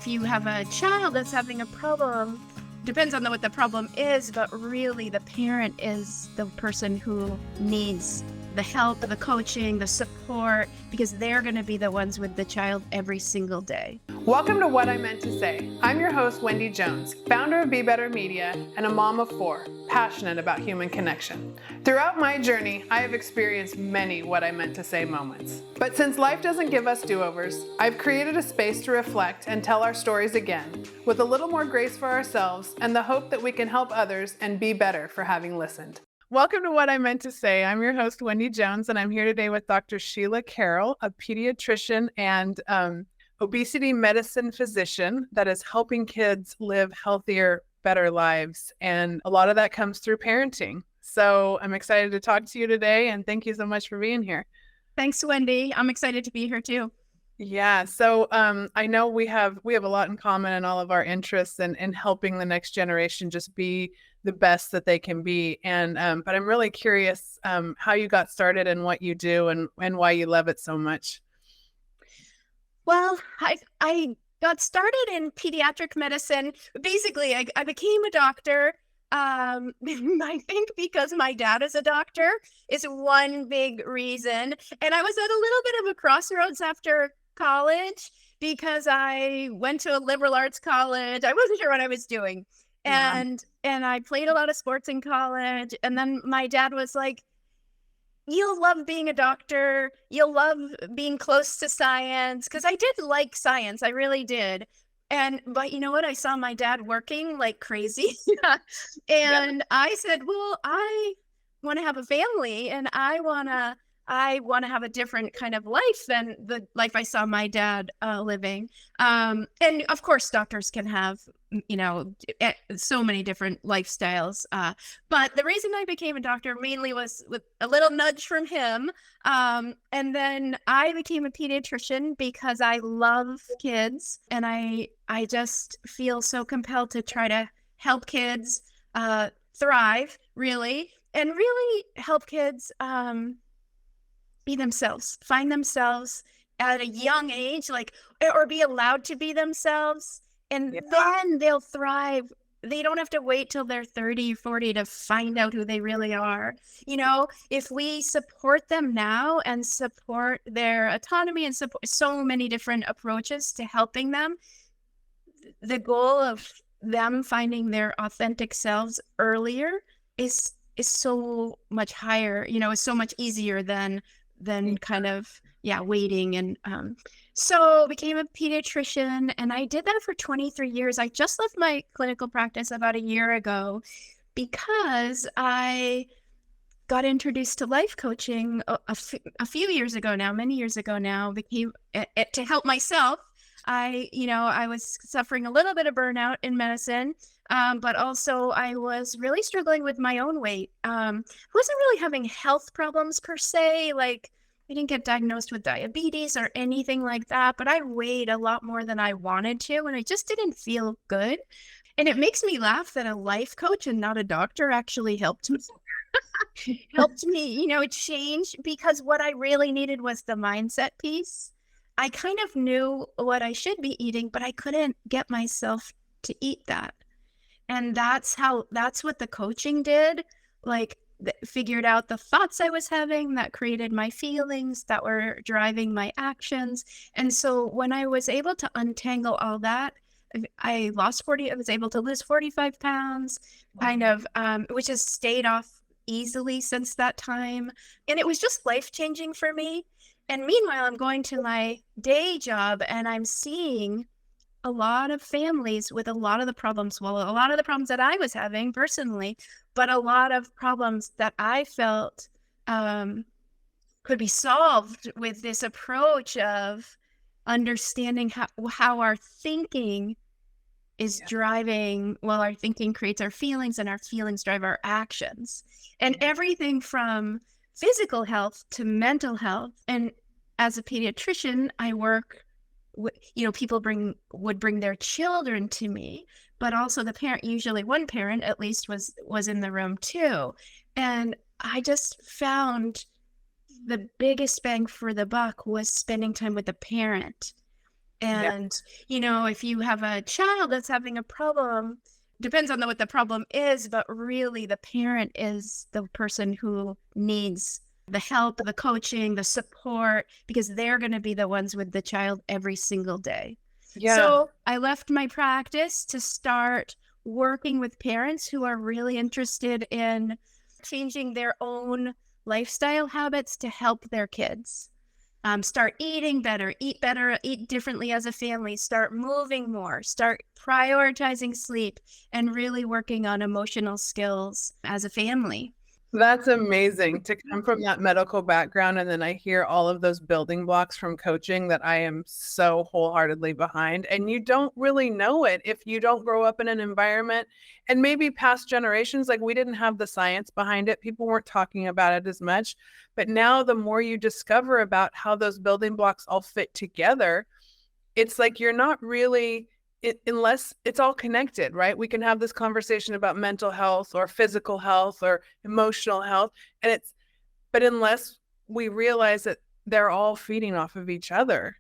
if you have a child that's having a problem, depends on what the problem is, but really the parent is the person who needs the help, the coaching, the support, because they're going to be the ones with the child every single day. Welcome to What I Meant to Say. I'm your host, Wendy Jones, founder of Be Better Media and a mom of 4, passionate about human connection. Throughout my journey, I have experienced many What I Meant to Say moments. But since life doesn't give us do-overs, I've created a space to reflect and tell our stories again, with a little more grace for ourselves and the hope that we can help others and be better for having listened. Welcome to What I Meant to Say. I'm your host, Wendy Jones, and I'm here today with Dr. Sheila Carroll, a pediatrician and obesity medicine physician that is helping kids live healthier, better lives. And a lot of that comes through parenting. So I'm excited to talk to you today, and thank you so much for being here. Thanks, Wendy. I'm excited to be here too. Yeah. So I know we have a lot in common in all of our interests and in helping the next generation just be the best that they can be. And but I'm really curious how you got started and what you do and why you love it so much. Well, I got started in pediatric medicine. Basically, I became a doctor. I think because my dad is a doctor is one big reason. And I was at a little bit of a crossroads after college because I went to a liberal arts college. I wasn't sure what I was doing. And I played a lot of sports in college. And then my dad was like, you'll love being a doctor. You'll love being close to science. Because I did like science. I really did. But you know what? I saw my dad working like crazy. And I said, well, I want to have a family and I want to have a different kind of life than the life I saw my dad living. And of course, doctors can have, so many different lifestyles. But the reason I became a doctor mainly was with a little nudge from him. And then I became a pediatrician because I love kids and I just feel so compelled to try to help kids thrive, really, and really help kids be themselves, find themselves at a young age, or be allowed to be themselves. And then they'll thrive. They don't have to wait till they're 30, 40 to find out who they really are. If we support them now and support their autonomy and support so many different approaches to helping them, the goal of them finding their authentic selves earlier is so much higher, is so much easier than kind of waiting. And so became a pediatrician, and I did that for 23 years. I just left my clinical practice about a year ago because I got introduced to life coaching a few years ago now, many years ago now, became to help myself. I was suffering a little bit of burnout in medicine, but also I was really struggling with my own weight. I wasn't really having health problems per se, like I didn't get diagnosed with diabetes or anything like that, but I weighed a lot more than I wanted to, and I just didn't feel good. And it makes me laugh that a life coach and not a doctor actually helped me. Change, because what I really needed was the mindset piece. I kind of knew what I should be eating, but I couldn't get myself to eat that. And that's what the coaching did. Figured out the thoughts I was having that created my feelings that were driving my actions. And so when I was able to untangle all that, I was able to lose 45 pounds, which has stayed off easily since that time. And it was just life-changing for me. And meanwhile, I'm going to my day job and I'm seeing a lot of families with a lot of the problems that I was having personally, but a lot of problems that I felt could be solved with this approach of understanding how our thinking is driving, our thinking creates our feelings and our feelings drive our actions. And everything from physical health to mental health. And as a pediatrician, I work people would bring their children to me, but also the parent, usually one parent at least was in the room too. And I just found the biggest bang for the buck was spending time with the parent Yeah. And, if you have a child that's having a problem, depends on what the problem is, but really the parent is the person who needs the help, the coaching, the support, because they're going to be the ones with the child every single day. Yeah. So I left my practice to start working with parents who are really interested in changing their own lifestyle habits to help their kids. Start eating better, eat differently as a family, start moving more, start prioritizing sleep, and really working on emotional skills as a family. That's amazing to come from that medical background. And then I hear all of those building blocks from coaching that I am so wholeheartedly behind. And you don't really know it if you don't grow up in an environment, and maybe past generations, like we didn't have the science behind it. People weren't talking about it as much. But now the more you discover about how those building blocks all fit together, it's like you're not really unless it's all connected, right? We can have this conversation about mental health or physical health or emotional health. But unless we realize that they're all feeding off of each other,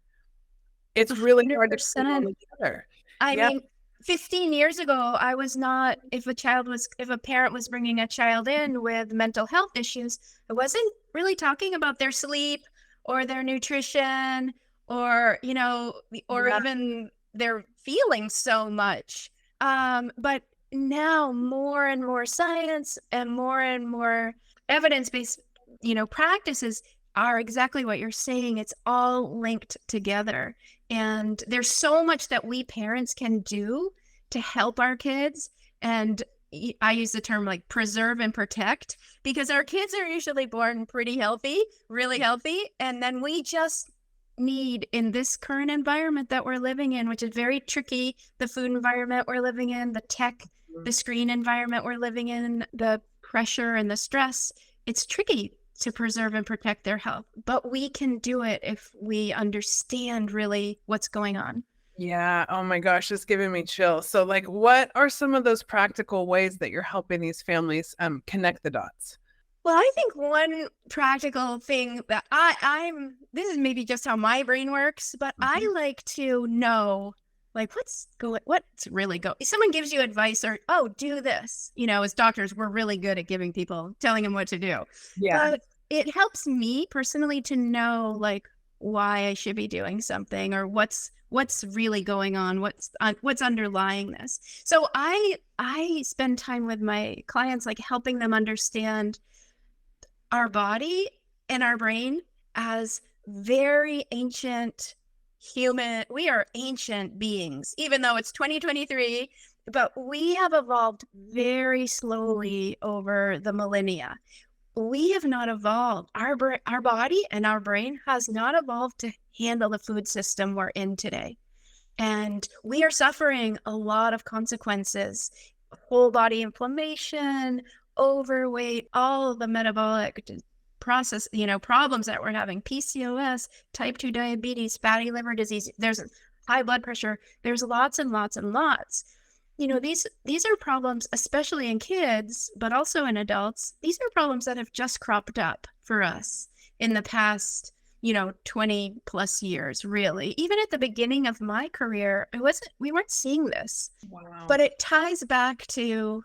it's really hard to put them all 100%. together. I Yeah. mean, 15 years ago, I was not, if a parent was bringing a child in with mental health issues, I wasn't really talking about their sleep or their nutrition or, or Yeah. even their feelings so much. But now more and more science and more evidence-based, practices are exactly what you're saying. It's all linked together. And there's so much that we parents can do to help our kids. And I use the term like preserve and protect, because our kids are usually born pretty healthy, really healthy. And then we just need, in this current environment that we're living in, which is very tricky, the food environment we're living in, the tech, the screen environment we're living in, the pressure and the stress, it's tricky to preserve and protect their health. But we can do it if we understand really what's going on. Yeah. Oh my gosh, it's giving me chills. So like what are some of those practical ways that you're helping these families connect the dots? Well, I think one practical thing that this is maybe just how my brain works, but I like to know like what's really going. If someone gives you advice or, oh, do this, as doctors, we're really good at telling them what to do. Yeah. But it helps me personally to know like why I should be doing something or what's really going on, what's underlying this. So I spend time with my clients, like helping them understand our body and our brain as very ancient we are ancient beings, even though it's 2023, but we have evolved very slowly over the millennia. We have not evolved. Our body and our brain has not evolved to handle the food system we're in today. And we are suffering a lot of consequences, whole body inflammation, overweight, all of the metabolic problems that we're having, PCOS, type 2 diabetes, fatty liver disease, there's high blood pressure, there's lots and lots and lots. These are problems, especially in kids, but also in adults. These are problems that have just cropped up for us in the past 20 plus years, really. Even at the beginning of my career, we weren't seeing this. Wow. But it ties back to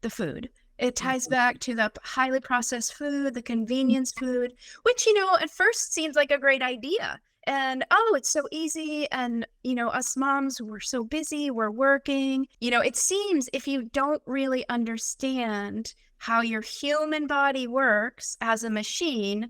the food. It ties back to the highly processed food, the convenience food, which, at first seems like a great idea. And, oh, it's so easy. And, us moms, we're so busy, we're working. It seems if you don't really understand how your human body works as a machine,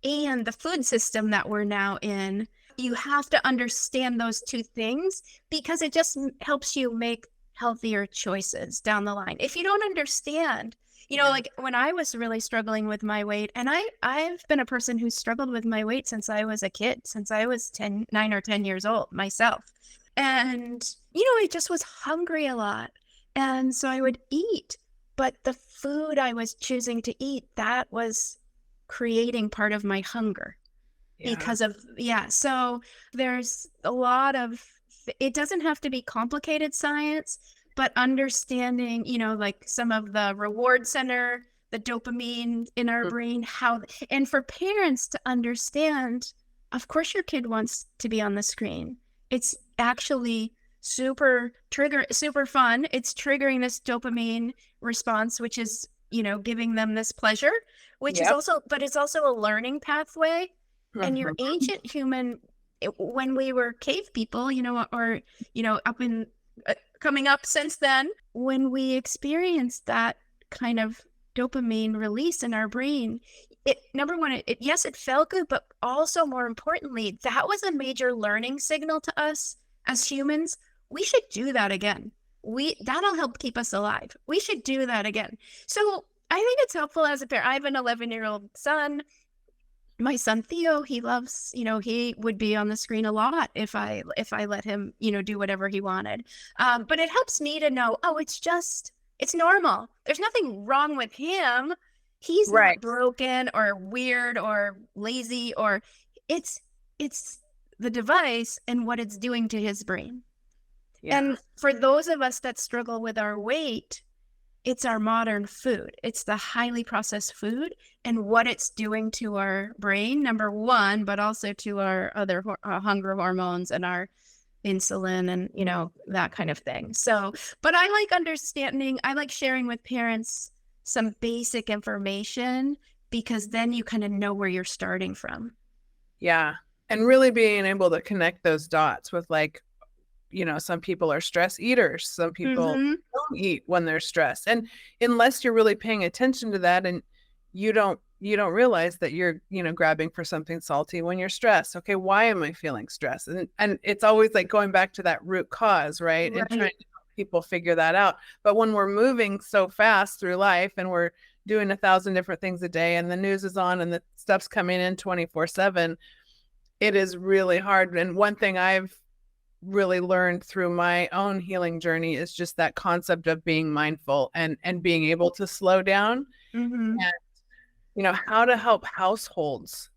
and the food system that we're now in, you have to understand those two things, because it just helps you make healthier choices down the line. If you don't understand, like when I was really struggling with my weight, and I've been a person who's struggled with my weight since I was a kid, since I was 9 or 10 years old myself. And, I just was hungry a lot. And so I would eat, but the food I was choosing to eat, that was creating part of my hunger because of, so there's a lot of, it doesn't have to be complicated science, but understanding, like some of the reward center, the dopamine in our brain, and for parents to understand of course your kid wants to be on the screen. It's actually super fun. It's triggering this dopamine response, which is, giving them this pleasure, which is Yep. also, but it's also a learning pathway. And your Mhm. ancient human, when we were cave people, or, up in coming up since then, when we experienced that kind of dopamine release in our brain, number one, yes, it felt good, but also more importantly, that was a major learning signal to us as humans. We should do that again. That'll help keep us alive. We should do that again. So I think it's helpful as a parent. I have an 11-year-old son. My son Theo, he loves, he would be on the screen a lot if I let him, do whatever he wanted. But it helps me to know, oh, it's normal. There's nothing wrong with him. He's Right. not broken or weird or lazy, or it's the device and what it's doing to his brain. Yeah. And for those of us that struggle with our weight, it's our modern food. It's the highly processed food and what it's doing to our brain, number one, but also to our other hunger hormones and our insulin and, that kind of thing. So, but I like sharing with parents some basic information, because then you kind of know where you're starting from. Yeah. And really being able to connect those dots with, like, some people are stress eaters. Some people don't eat when they're stressed. And unless you're really paying attention to that, and you don't realize that you're, grabbing for something salty when you're stressed. Okay, why am I feeling stressed? And it's always like going back to that root cause, right? And trying to help people figure that out. But when we're moving so fast through life and we're doing 1,000 different things a day, and the news is on and the stuff's coming in 24/7, it is really hard. And one thing I've really learned through my own healing journey is just that concept of being mindful and being able to slow down. And how to help households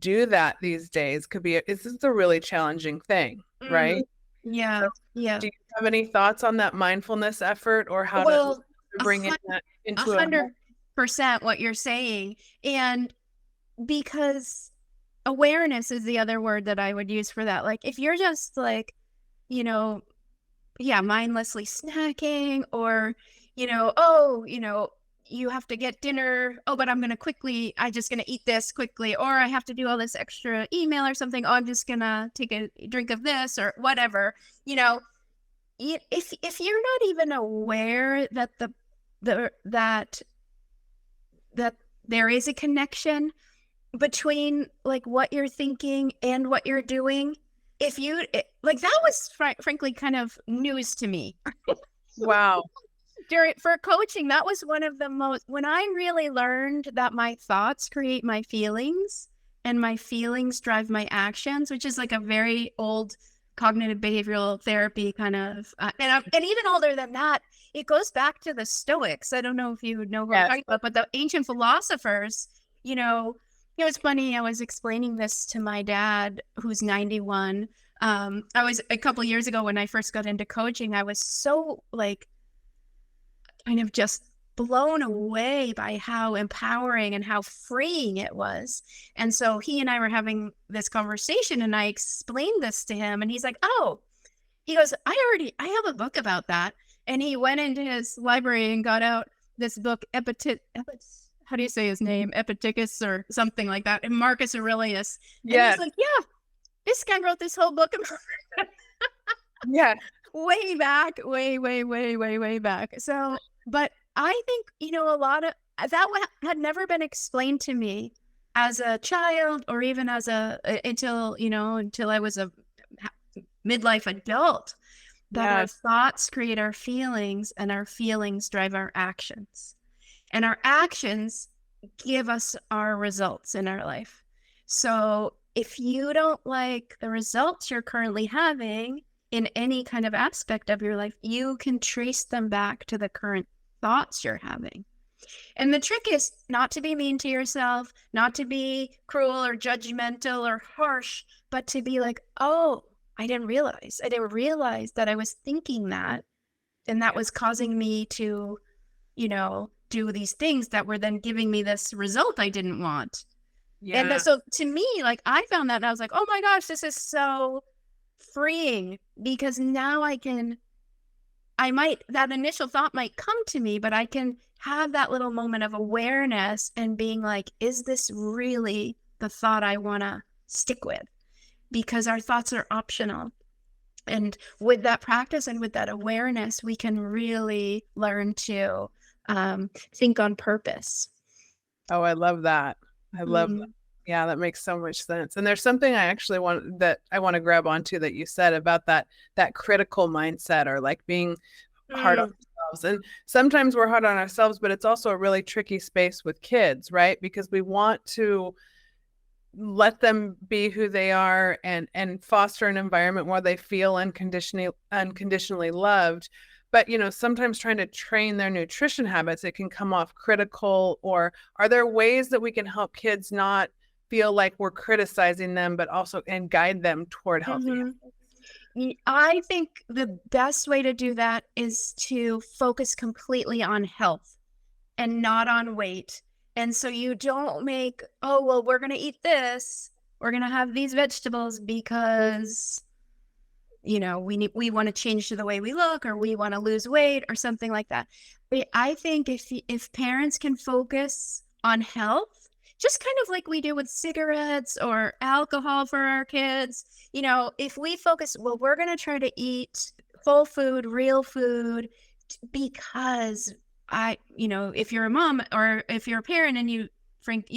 do that these days this is a really challenging thing, right? Yeah. So Yeah. do you have any thoughts on that mindfulness effort, or how to bring that into 100% what you're saying? And because awareness is the other word that I would use for that. Like, if you're just like, mindlessly snacking, or, you have to get dinner. Oh, but I'm just going to eat this quickly, or I have to do all this extra email or something. Oh, I'm just going to take a drink of this or whatever, if you're not even aware that that there is a connection between like what you're thinking and what you're doing, that was frankly kind of news to me. Wow. For coaching, that was one of the most, when I really learned that my thoughts create my feelings and my feelings drive my actions, which is like a very old cognitive behavioral therapy kind of, and even older than that, it goes back to the Stoics. I don't know if you know what I'm talking about, but the ancient philosophers, it's funny. I was explaining this to my dad, who's 91. I was a couple of years ago when I first got into coaching, I was so like kind of just blown away by how empowering and how freeing it was. And so he and I were having this conversation, and I explained this to him, and he's like, oh, he goes, I have a book about that. And he went into his library and got out this book, how do you say his name? Epictetus or something like that. And Marcus Aurelius. And he's like, yeah, this guy wrote this whole book. Yeah. Way back, way back. So, but I think, a lot of that had never been explained to me as a child, or even until I was a midlife adult, that our thoughts create our feelings and our feelings drive our actions. And our actions give us our results in our life. So if you don't like the results you're currently having in any kind of aspect of your life, you can trace them back to the current thoughts you're having. And the trick is not to be mean to yourself, not to be cruel or judgmental or harsh, but to be like, oh, I didn't realize that I was thinking that, and that was causing me to, do these things that were then giving me this result I didn't want. Yeah. so to me, like, I found that and I was like, oh my gosh, this is so freeing, because now that initial thought might come to me, but I can have that little moment of awareness and being like, is this really the thought I want to stick with? Because our thoughts are optional. And with that practice and with that awareness, we can really learn to think on purpose. Oh, I love that. I love that. Mm. Yeah, that makes so much sense. And there's something I actually want to grab onto that you said about that critical mindset, or like being hard on Mm. ourselves. And sometimes we're hard on ourselves, but it's also a really tricky space with kids, right? Because we want to let them be who they are and foster an environment where they feel unconditionally loved. But sometimes trying to train their nutrition habits, it can come off critical. Or are there ways that we can help kids not feel like we're criticizing them, but also and guide them toward healthy habits? I think the best way to do that is to focus completely on health and not on weight. And so you don't make, oh, well, we're going to eat this. We're going to have these vegetables because, we want to change to the way we look, or we want to lose weight or something like that. But I think if parents can focus on health, just kind of like we do with cigarettes or alcohol for our kids, if we focus, well, we're going to try to eat whole food, real food, because if you're a mom or if you're a parent and you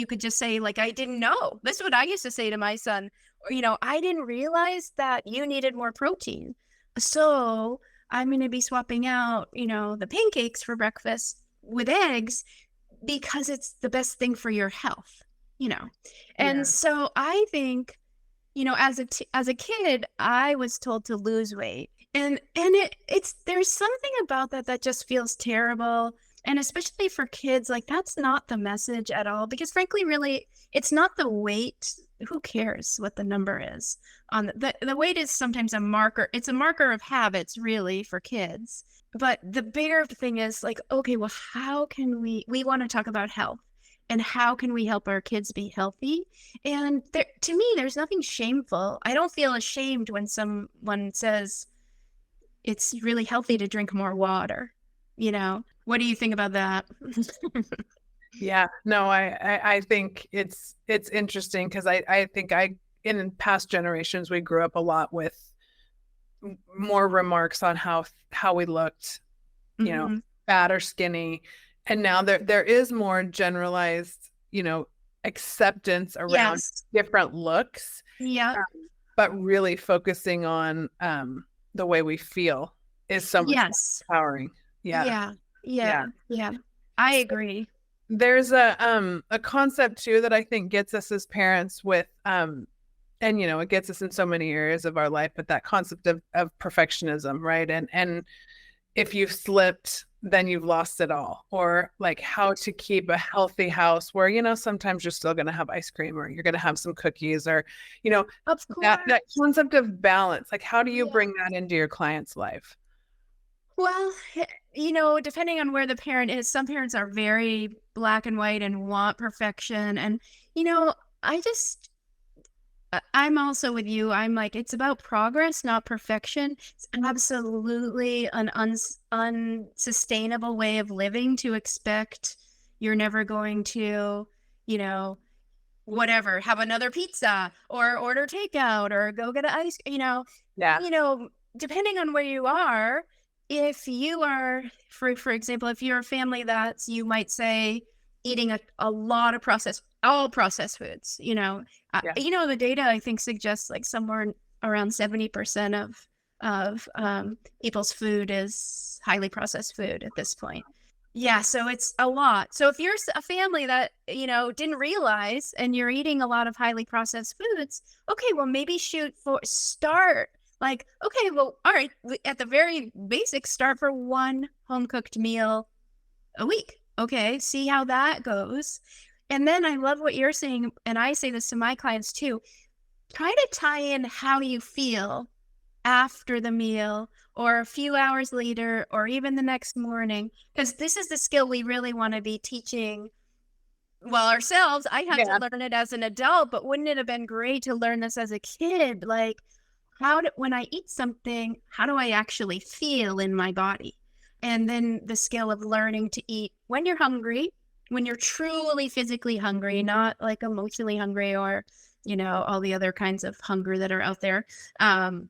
could just say, like, I didn't know. This is what I used to say to my son. Or, I didn't realize that you needed more protein. So I'm going to be swapping out, the pancakes for breakfast with eggs because it's the best thing for your health, And Yeah. so I think, as a kid, I was told to lose weight. And there's something about that just feels terrible. And especially for kids, like, that's not the message at all, because frankly, really, it's not the weight. Who cares what the number is on the weight is sometimes a marker. It's a marker of habits, really, for kids. But the bigger thing is, like, okay, well, how can we want to talk about health, and how can we help our kids be healthy? And to me, there's nothing shameful. I don't feel ashamed when someone says it's really healthy to drink more water. What do you think about that? Yeah, no, I think it's interesting, because I think in past generations, we grew up a lot with more remarks on how we looked, Mhm. fat or skinny. And now there is more generalized, acceptance around Yes. different looks, Yeah. but really focusing on the way we feel is so much more Yes. empowering. Yeah. Yeah. Yeah. Yeah. Yeah. I agree. There's a concept too that I think gets us as parents with and it gets us in so many areas of our life, but that concept of perfectionism, right? And if you've slipped, then you've lost it all. Or like how to keep a healthy house where sometimes you're still going to have ice cream, or you're going to have some cookies, or Of course. that concept of balance. Like, how do you Yeah. bring that into your client's life? Well, depending on where the parent is, some parents are very black and white and want perfection. And, I just, I'm also with you. I'm like, it's about progress, not perfection. It's absolutely an unsustainable way of living to expect you're never going to, you know, whatever, have another pizza or order takeout or go get an ice, Yeah. Depending on where you are, if you are, for example, if you're a family that's, you might say, eating a lot of all processed foods, Yeah. the data I think suggests like somewhere around 70% of people's food is highly processed food at this point. Yeah, so it's a lot. So if you're a family that, didn't realize and you're eating a lot of highly processed foods, okay, well, maybe start like, okay, well, all right, at the very basic, start for one home cooked meal a week. Okay, see how that goes. And then I love what you're saying, and I say this to my clients too. Try to tie in how you feel after the meal or a few hours later or even the next morning, because this is the skill we really want to be teaching well, ourselves, I had Yeah. to learn it as an adult, but wouldn't it have been great to learn this as a kid? Like, when I eat something, how do I actually feel in my body? And then the skill of learning to eat when you're hungry, when you're truly physically hungry, not like emotionally hungry or, all the other kinds of hunger that are out there.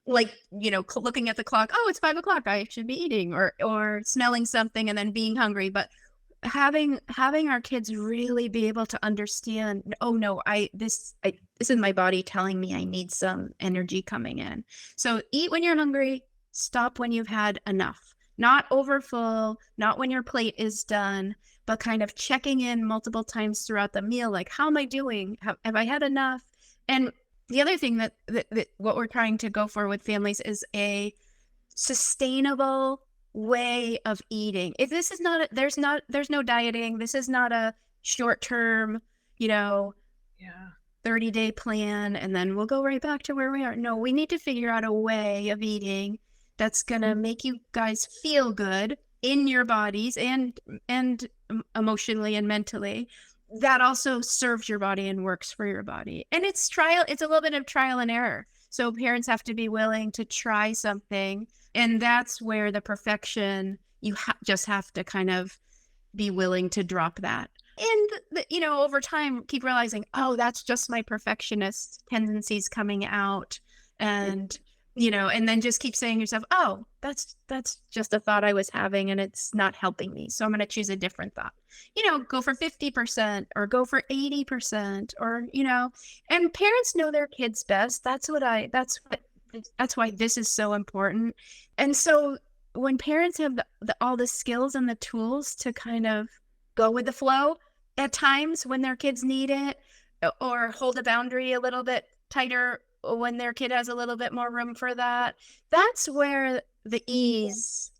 Like, looking at the clock, oh, it's 5 o'clock, I should be eating, or smelling something and then being hungry. But having our kids really be able to understand, oh no, this is my body telling me I need some energy coming in. So eat when you're hungry, stop when you've had enough, not overfull, not when your plate is done, but kind of checking in multiple times throughout the meal, like, how am I doing? Have I had enough? And the other thing that what we're trying to go for with families is a sustainable way of eating. If this is not, there's no dieting. This is not a short term, Yeah. 30-day plan, and then we'll go right back to where we are. No, we need to figure out a way of eating that's going to make you guys feel good in your bodies and emotionally and mentally, that also serves your body and works for your body. And it's a little bit of trial and error. So parents have to be willing to try something. And that's where the perfection, you just have to kind of be willing to drop that. And, over time, keep realizing, oh, that's just my perfectionist tendencies coming out. And, and then just keep saying to yourself, oh, that's just a thought I was having and it's not helping me. So I'm going to choose a different thought. Go for 50% or go for 80% or, and parents know their kids best. That's why this is so important. And so when parents have all the skills and the tools to kind of go with the flow at times when their kids need it, or hold a boundary a little bit tighter when their kid has a little bit more room for that, that's where the ease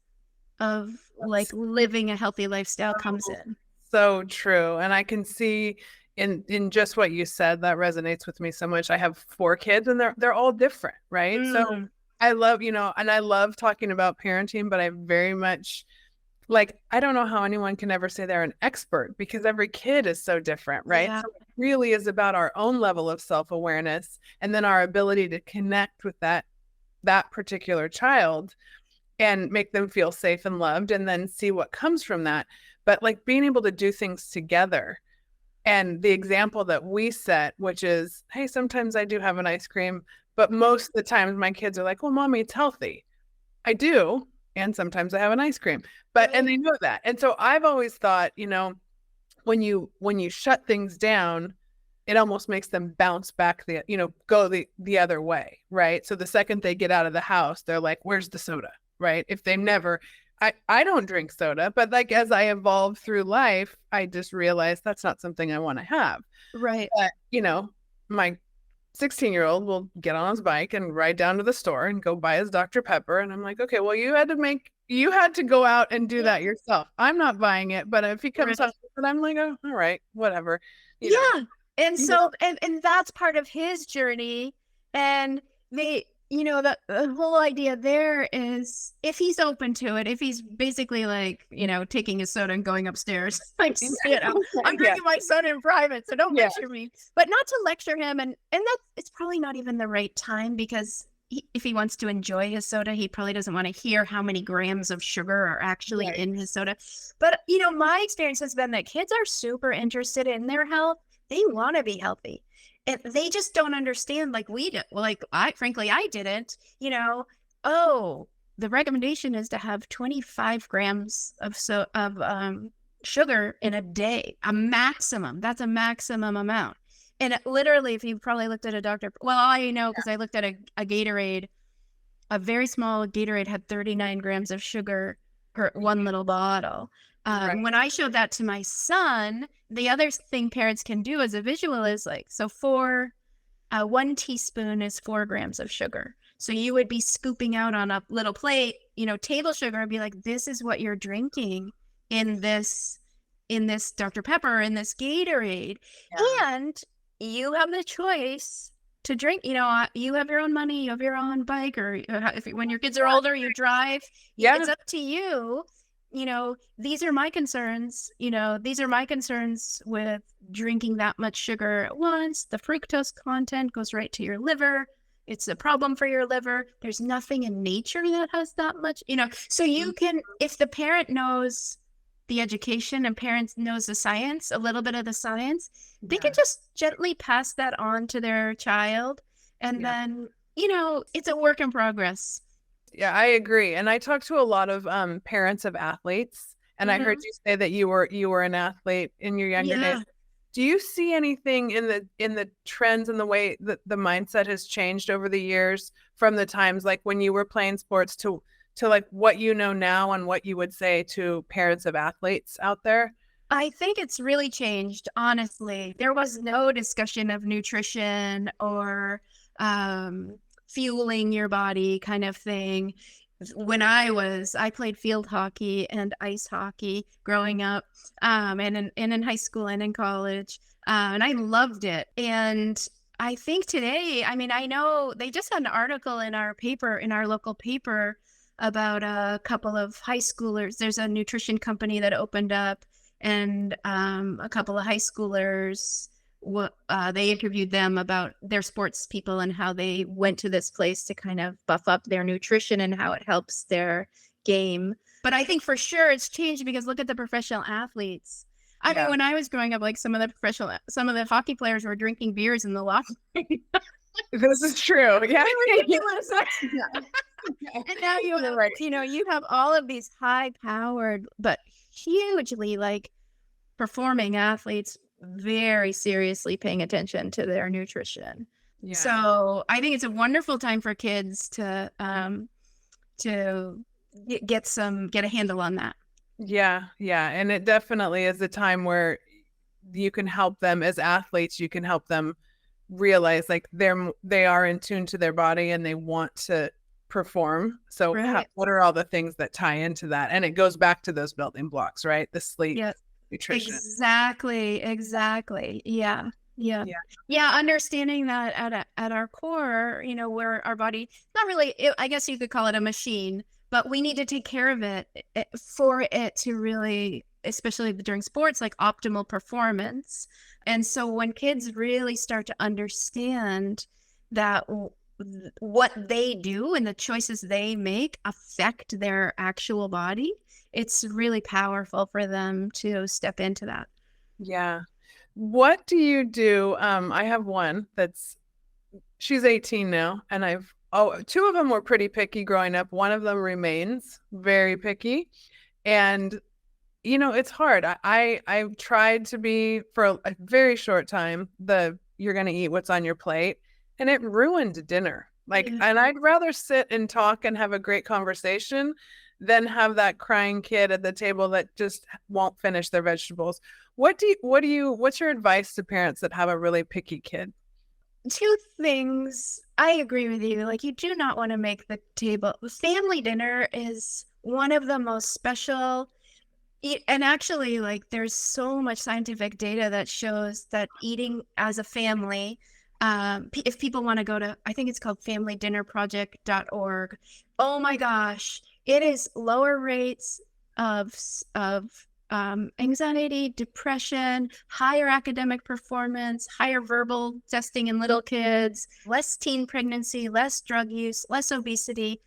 of like living a healthy lifestyle comes in. So true. And I can see in just what you said, that resonates with me so much. I have 4 kids and they're all different, right? So I love, and I love talking about parenting, but I very much I don't know how anyone can ever say they're an expert because every kid is so different, right? Yeah. So it really is about our own level of self-awareness and then our ability to connect with that particular child and make them feel safe and loved and then see what comes from that. But being able to do things together, and the example that we set, which is, hey, sometimes I do have an ice cream, but most of the times my kids are like, well, mommy, it's healthy. I do. And sometimes I have an ice cream, and they know that. And so I've always thought, when you shut things down, it almost makes them bounce back go the other way. Right. So the second they get out of the house, they're like, where's the soda? Right. If they never, I don't drink soda, but as I evolve through life, I just realized that's not something I want to have. Right. But, my 16-year-old will get on his bike and ride down to the store and go buy his Dr. Pepper. And I'm like, okay, well, you had to go out and do that yourself. I'm not buying it, but if he comes up with it, I'm like, oh, all right, whatever. You know. And so, and that's part of his journey. And the whole idea there is, if he's open to it, if he's basically taking his soda and going upstairs, I'm drinking my soda in private, so don't lecture me, but not to lecture him. And that it's probably not even the right time, because if he wants to enjoy his soda, he probably doesn't want to hear how many grams of sugar are actually in his soda. But, my experience has been that kids are super interested in their health. They want to be healthy. And they just don't understand like we do. Frankly, I didn't, the recommendation is to have 25 grams of sugar in a day, a maximum. That's a maximum amount. And literally, if you probably looked at a doctor, well, I know because I looked at a Gatorade, a very small Gatorade had 39 grams of sugar per one little bottle. When I showed that to my son, the other thing parents can do as a visual is 1 teaspoon is 4 grams of sugar. So you would be scooping out on a little plate, table sugar, and be like, this is what you're drinking in this Dr. Pepper, in this Gatorade. Yeah. And you have the choice to drink, you have your own money, you have your own bike, or when your kids are older, you drive. Yeah. It's up to you. these are my concerns. These are my concerns with drinking that much sugar at once. The fructose content goes right to your liver. It's a problem for your liver. There's nothing in nature that has that much, so you can, if the parent knows the education and parents knows the science, a little bit of the science, they can just gently pass that on to their child. And then, it's a work in progress. Yeah, I agree. And I talked to a lot of parents of athletes, and I heard you say that you were an athlete in your younger days. Do you see anything in the trends and the way that the mindset has changed over the years from the times like when you were playing sports to like what you know now and what you would say to parents of athletes out there? I think it's really changed, honestly. There was no discussion of nutrition or fueling your body kind of thing. When I played field hockey and ice hockey growing up, and in high school and in college, and I loved it. And I think today, I know they just had an article in our local paper about a couple of high schoolers. There's a nutrition company that opened up, and a couple of high schoolers, they interviewed them about their sports people and how they went to this place to kind of buff up their nutrition and how it helps their game. But I think for sure it's changed because look at the professional athletes. I mean, when I was growing up, like some of the hockey players were drinking beers in the locker room. This is true. Yeah. And now you have all of these high-powered but hugely like performing athletes very seriously paying attention to their nutrition. Yeah. So I think it's a wonderful time for kids to get a handle on that. Yeah. And it definitely is a time where you can help them as athletes. You can help them realize like they are in tune to their body and they want to perform. So what are all the things that tie into that? And it goes back to those building blocks, right? The sleep, nutrition. Exactly. Yeah. Understanding that at our core, where our body, not really, I guess you could call it a machine, but we need to take care of it for it to really, especially during sports, like optimal performance. And so when kids really start to understand that what they do and the choices they make affect their actual body, it's really powerful for them to step into that. Yeah. What do you do? I have one she's 18 now, and two of them were pretty picky growing up. One of them remains very picky, and it's hard. I've tried to be for a very short time, you're going to eat what's on your plate, and it ruined dinner. And I'd rather sit and talk and have a great conversation than have that crying kid at the table that just won't finish their vegetables. What's your advice to parents that have a really picky kid? Two things. I agree with you. Like, you do not want to make the table. Family dinner is one of the most special. And actually, like, there's so much scientific data that shows that eating as a family, if people want to go to, I think it's called familydinnerproject.org. Oh my gosh, it is lower rates of anxiety, depression, higher academic performance, higher verbal testing in little kids, less teen pregnancy, less drug use, less obesity,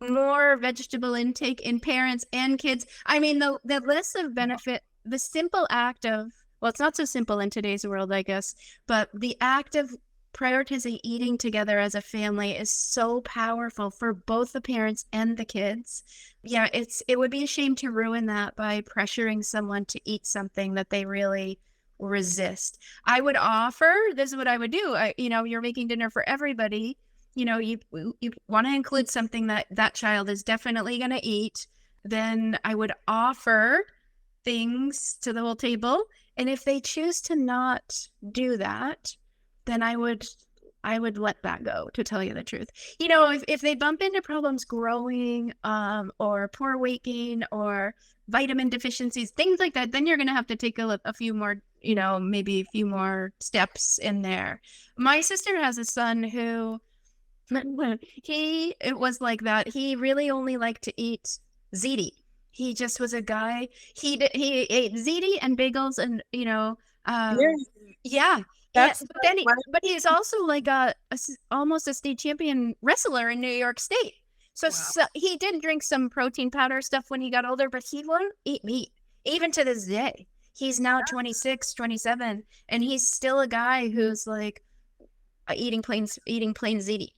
more vegetable intake in parents and kids. I mean, the list of benefit, the simple act of, well, it's not so simple in today's world, I guess, but the act of prioritizing eating together as a family is so powerful for both the parents and the kids. Yeah, it would be a shame to ruin that by pressuring someone to eat something that they really resist. I would offer, this is what I would do. You're making dinner for everybody. You want to include something that child is definitely going to eat. Then I would offer things to the whole table. And if they choose to not do that, then I would let that go, to tell you the truth. If they bump into problems growing, or poor weight gain or vitamin deficiencies, things like that, then you're going to have to take a few more, maybe a few more steps in there. My sister has a son who, it was like that. He really only liked to eat ziti. He just was a guy. He ate ziti and bagels, and yeah. That's But then he's also like almost a state champion wrestler in New York State. So, wow. so he did drink some protein powder stuff when he got older, but he won't eat meat even to this day. He's now 26, 27, and he's still a guy who's like eating plain ziti.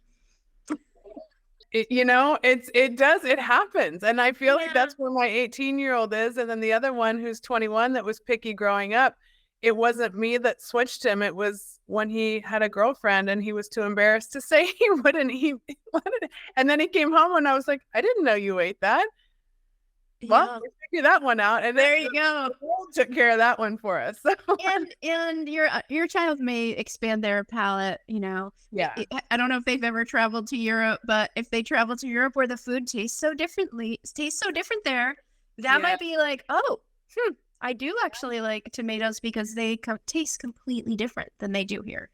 It happens. And I feel like that's where my 18-year-old is. And then the other one who's 21 that was picky growing up, it wasn't me that switched him. It was when he had a girlfriend and he was too embarrassed to say he wouldn't eat. And then he came home and I was like, I didn't know you ate that. Well, we figured that one out. And there you go. Took care of that one for us. And your child may expand their palate, Yeah. I don't know if they've ever traveled to Europe, but if they travel to Europe where the food tastes so different there, that might be like, oh, I do actually like tomatoes because they taste completely different than they do here,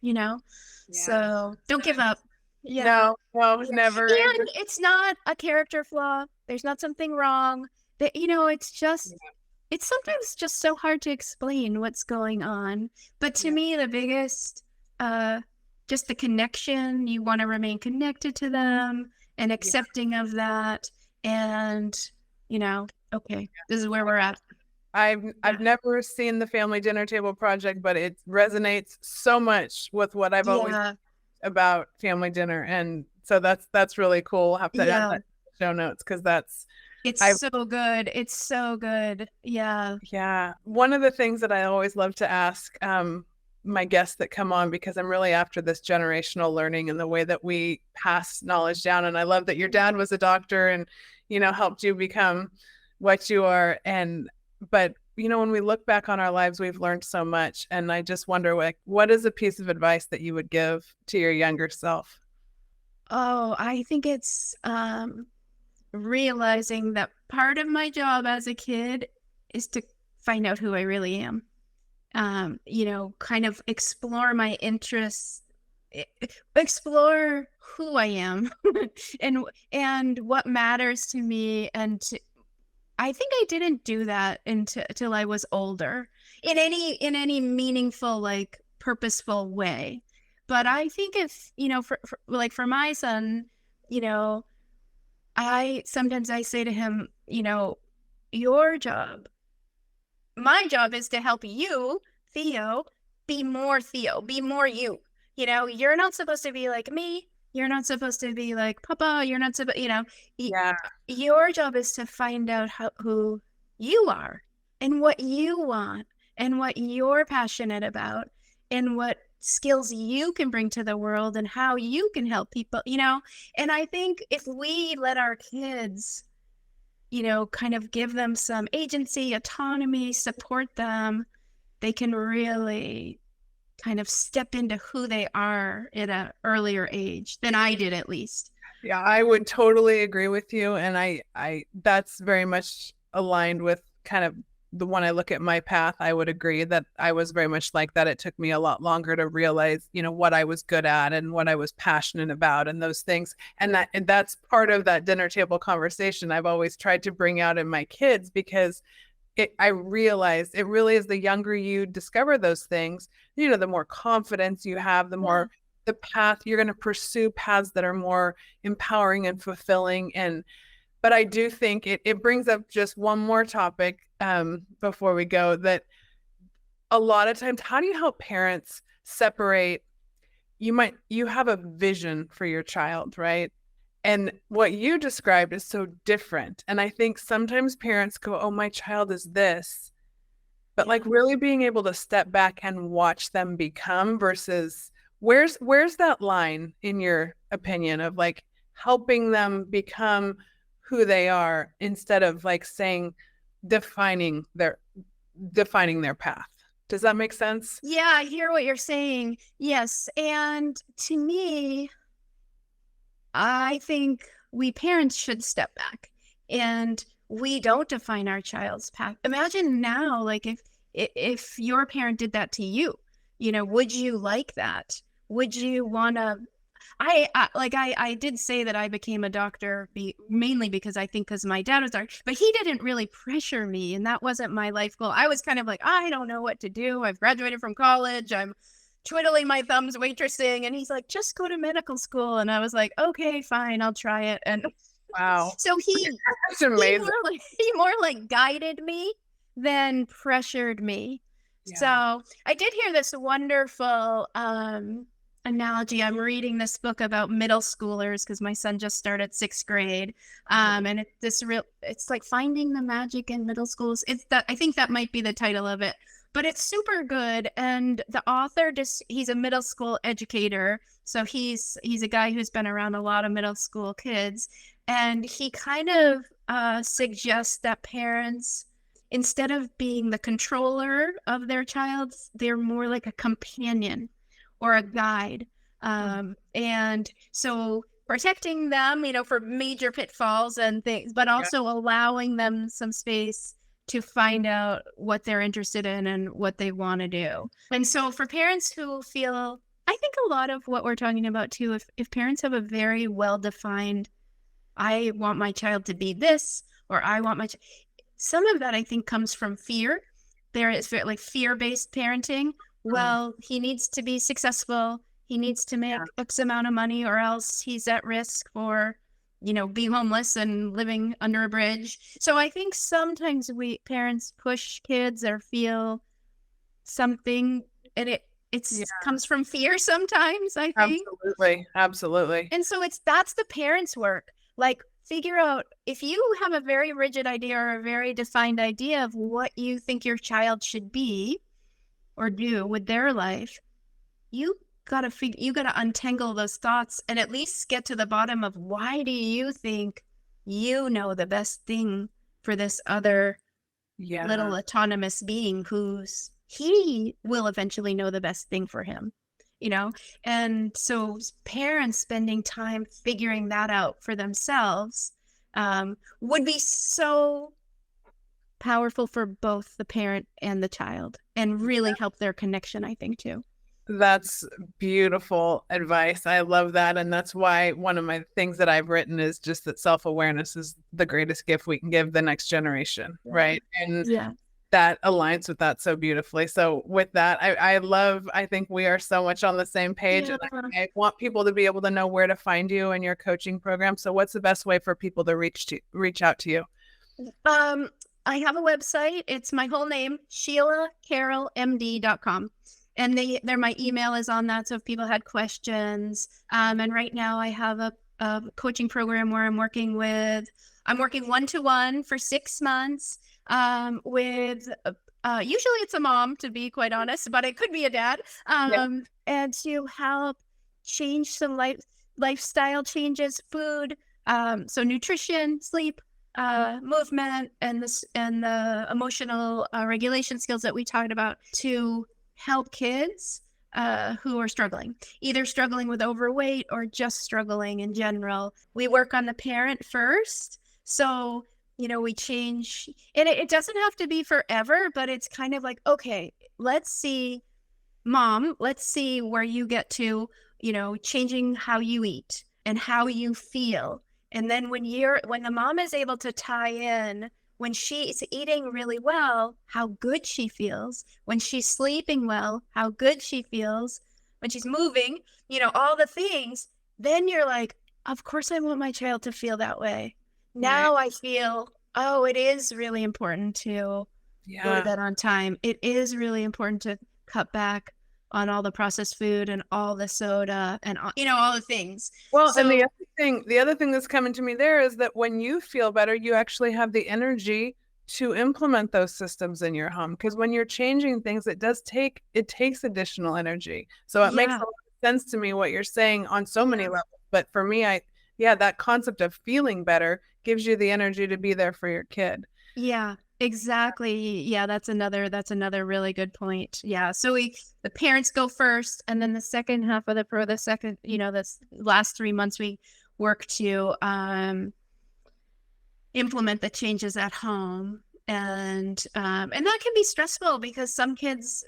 So don't give up. No, never. And it's not a character flaw. There's not something wrong. That it's just it's sometimes just so hard to explain what's going on. But to me, the biggest just the connection. You want to remain connected to them and accepting of that. And okay, this is where we're at. I've never seen the Family Dinner Table Project, but it resonates so much with what I've always about family dinner, and so that's really cool. I'll have to add that to the show notes because so good. It's so good. Yeah. One of the things that I always love to ask my guests that come on, because I'm really after this generational learning and the way that we pass knowledge down. And I love that your dad was a doctor and helped you become what you are. But when we look back on our lives, we've learned so much. And I just wonder, what is a piece of advice that you would give to your younger self? Oh, I think it's realizing that part of my job as a kid is to find out who I really am. Kind of explore my interests, explore who I am and what matters to me. And I think I didn't do that until I was older in any meaningful, like purposeful way. But I think if, for my son, sometimes I say to him, my job is to help you, Theo, be more you. You're not supposed to be like me. You're not supposed to be like Papa. You're not supposed, your job is to find out who you are and what you want and what you're passionate about and what skills you can bring to the world and how you can help people, And I think if we let our kids, kind of give them some agency, autonomy, support them, they can really kind of step into who they are at an earlier age than I did, at least. Yeah, I would totally agree with you. And I that's very much aligned with kind of when I look at my path. I would agree that I was very much like that. It took me a lot longer to realize, what I was good at and what I was passionate about and those things. And that's part of that dinner table conversation I've always tried to bring out in my kids, because I realized it really is the younger you discover those things, the more confidence you have, the more the path you're going to pursue, paths that are more empowering and fulfilling. But I do think it brings up just one more topic before we go, that a lot of times, how do you help parents separate? You have a vision for your child, right? And what you described is so different. And I think sometimes parents go, oh, my child is this, but like really being able to step back and watch them become versus where's that line in your opinion of like helping them become who they are instead of like saying, defining their path. Does that make sense? Yeah, I hear what you're saying. Yes. And to me, I think we parents should step back and we don't define our child's path. Imagine now, like if your parent did that to you, would you like that? Would you want to I did say that I became a doctor mainly because because my dad was doctor, but he didn't really pressure me, and that wasn't my life goal. I was kind of like, I don't know what to do. I've graduated from college. I'm twiddling my thumbs waitressing, and he's like, just go to medical school. And I was like, okay, fine, I'll try it. And Wow. so That's amazing. he more like guided me than pressured me. Yeah. So I did hear this wonderful analogy. I'm reading this book about middle schoolers because my son just started 6th grade. And it's like finding the magic in middle schools. I think that might be the title of it, but it's super good. And the author he's a middle school educator. So he's a guy who's been around a lot of middle school kids. And he kind of suggests that parents, instead of being the controller of their child, they're more like a companion or a guide. And so protecting them, for major pitfalls and things, but also allowing them some space to find out what they're interested in and what they want to do. And so for parents who feel, I think a lot of what we're talking about too, if parents have a very well-defined, I want my child to be this, or I want some of that I think comes from fear. There is like fear-based parenting. Well, he needs to be successful. He needs to make X amount of money or else he's at risk for, be homeless and living under a bridge. So I think sometimes parents push kids or feel something, and it comes from fear sometimes, I think. Absolutely. And so that's the parents' work. Like, figure out, if you have a very rigid idea or a very defined idea of what you think your child should be or do with their life, you gotta untangle those thoughts and at least get to the bottom of, why do you think you know the best thing for this other little autonomous being he will eventually know the best thing for him, And so parents spending time figuring that out for themselves would be so powerful for both the parent and the child, and really help their connection, I think, too. That's beautiful advice. I love that. And that's why one of my things that I've written is just that self-awareness is the greatest gift we can give the next generation. Right. And that aligns with that so beautifully. So with that, I think we are so much on the same page. And I want people to be able to know where to find you and your coaching program. So what's the best way for people to reach out to you? I have a website. It's my whole name, SheilaCarrollMD.com. And my email is on that. So if people had questions, and right now I have a coaching program where I'm working one-to-one for 6 months with usually it's a mom, to be quite honest, but it could be a dad, and to help change some lifestyle changes, food, so nutrition, sleep, movement, and the emotional regulation skills that we talked about, to help kids who are either struggling with overweight or just struggling in general. We work on the parent first. So, we change, and it doesn't have to be forever, but it's kind of like, okay, let's see, mom, let's see where you get to, changing how you eat and how you feel. And then when the mom is able to tie in, when she's eating really well, how good she feels. When she's sleeping well, how good she feels. When she's moving, all the things, then you're like, of course I want my child to feel that way. Now I feel, it is really important to go to bed on time. It is really important to cut back on all the processed food and all the soda and all the things. Well, and the other thing that's coming to me there is that when you feel better, you actually have the energy to implement those systems in your home. Because when you're changing things, it takes additional energy. So it makes a lot of sense to me what you're saying on so many levels. But for me, that concept of feeling better gives you the energy to be there for your kid. Yeah, exactly. Yeah, that's another really good point. Yeah. So the parents go first, and then the second half of the last 3 months we work to implement the changes at home. And that can be stressful because some kids,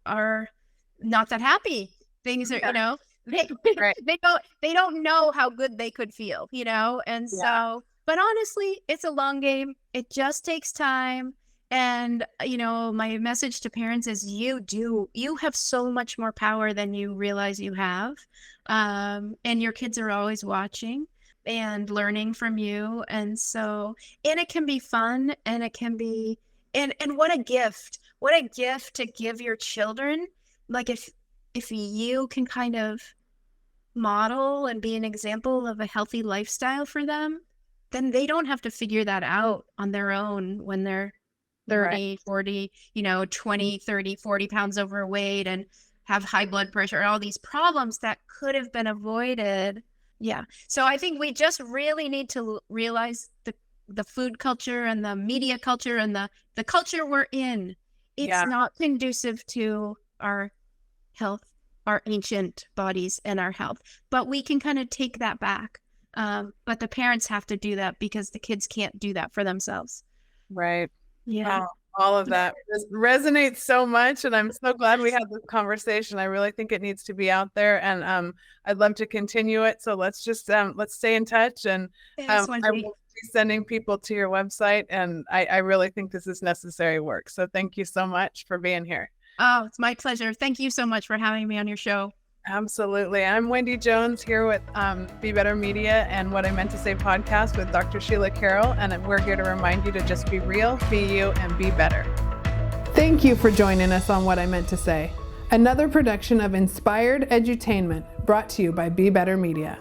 are not that happy. Things are, they Right. they don't know how good they could feel, and so, but honestly, it's a long game. It just takes time. And my message to parents is you have so much more power than you realize you have, and your kids are always watching and learning from you. And so, and it can be fun, and it can be, and what a gift to give your children. Like if you can kind of model and be an example of a healthy lifestyle for them, then they don't have to figure that out on their own when they're 30, 40, 20, 30, 40 pounds overweight and have high blood pressure, all these problems that could have been avoided. Yeah. So I think we just really need to realize the food culture and the media culture and the culture we're in. It's not conducive to our health, our ancient bodies and our health, but we can kind of take that back. But the parents have to do that because the kids can't do that for themselves. Right. Yeah. Wow. All of that resonates so much, and I'm so glad we had this conversation. I really think it needs to be out there, and I'd love to continue it. So let's just let's stay in touch, and I will be sending people to your website, and I really think this is necessary work. So thank you so much for being here. Oh, it's my pleasure. Thank you so much for having me on your show. Absolutely. I'm Wendy Jones here with Be Better Media and What I Meant to Say podcast with Dr. Sheila Carroll. And we're here to remind you to just be real, be you, and be better. Thank you for joining us on What I Meant to Say, another production of Inspired Edutainment brought to you by Be Better Media.